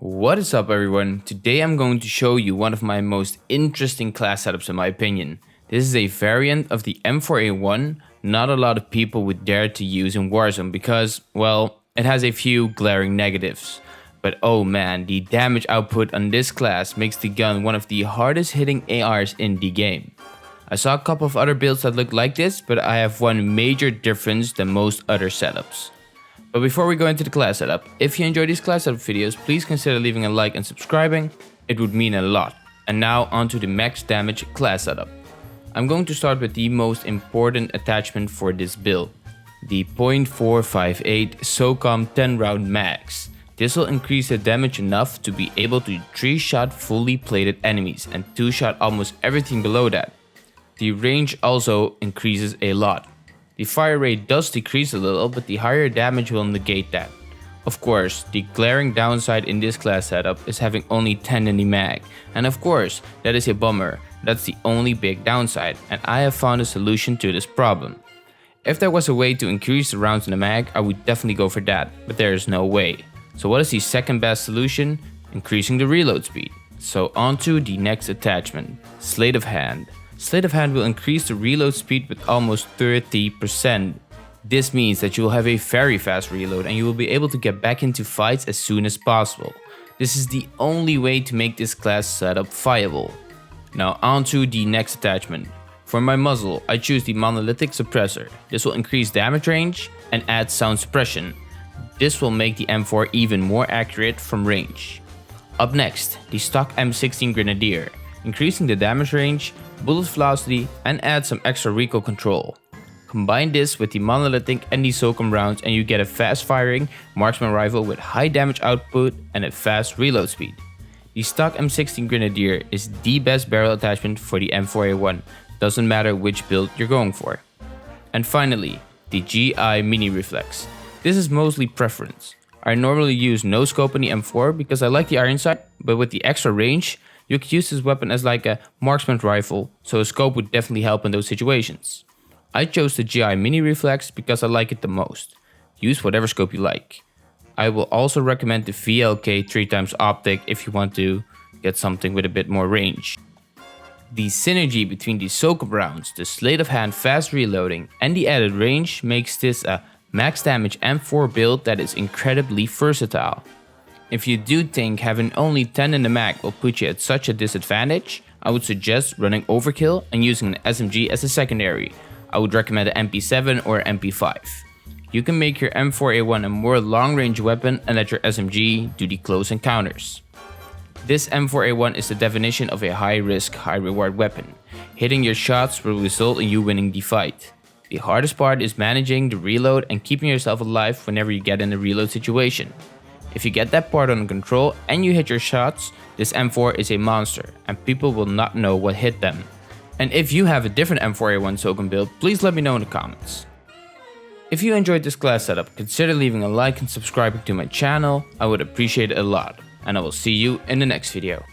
What is up everyone? Today I'm going to show you one of my most interesting class setups in my opinion. This is a variant of the M4A1 not a lot of people would dare to use in Warzone because, well, it has a few glaring negatives. But oh man, the damage output on this class makes the gun one of the hardest hitting ARs in the game. I saw a couple of other builds that look like this, but I have one major difference than most other setups. But before we go into the class setup, if you enjoy these class setup videos, please consider leaving a like and subscribing. It would mean a lot. And now onto the max damage class setup. I'm going to start with the most important attachment for this build, the .458 Socom 10 round max. This will increase the damage enough to be able to 3-shot fully plated enemies and 2-shot almost everything below that. The range also increases a lot. The fire rate does decrease a little, but the higher damage will negate that. Of course, the glaring downside in this class setup is having only 10 in the mag, and of course, that is a bummer. That's the only big downside, and I have found a solution to this problem. If there was a way to increase the rounds in the mag, I would definitely go for that, but there is no way. So what is the second best solution? Increasing the reload speed. So on to the next attachment, Slate of Hand. Slate of Hand will increase the reload speed with almost 30%. This means that you will have a very fast reload and you will be able to get back into fights as soon as possible. This is the only way to make this class setup viable. Now on to the next attachment. For my muzzle, I choose the monolithic suppressor. This will increase damage range and add sound suppression. This will make the M4 even more accurate from range. Up next, the stock M16 Grenadier, increasing the damage range, bullet velocity, and add some extra recoil control. Combine this with the monolithic and the Socom rounds and you get a fast firing marksman rifle with high damage output and a fast reload speed. The stock M16 Grenadier is the best barrel attachment for the M4A1, doesn't matter which build you're going for. And finally, the GI Mini Reflex. This is mostly preference. I normally use no scope on the M4 because I like the iron sight, but with the extra range, you could use this weapon as like a marksman rifle, so a scope would definitely help in those situations. I chose the GI Mini Reflex because I like it the most. Use whatever scope you like. I will also recommend the VLK 3x optic if you want to get something with a bit more range. The synergy between the Socom rounds, the Slate of Hand fast reloading, and the added range makes this a max damage M4 build that is incredibly versatile. If you do think having only 10 in the mag will put you at such a disadvantage, I would suggest running overkill and using an SMG as a secondary. I would recommend an MP7 or an MP5. You can make your M4A1 a more long-range weapon and let your SMG do the close encounters. This M4A1 is the definition of a high-risk, high-reward weapon. Hitting your shots will result in you winning the fight. The hardest part is managing the reload and keeping yourself alive whenever you get in a reload situation. If you get that part under control and you hit your shots, this M4 is a monster and people will not know what hit them. And if you have a different M4A1 Socom build, please let me know in the comments. If you enjoyed this class setup, consider leaving a like and subscribing to my channel. I would appreciate it a lot. And I will see you in the next video.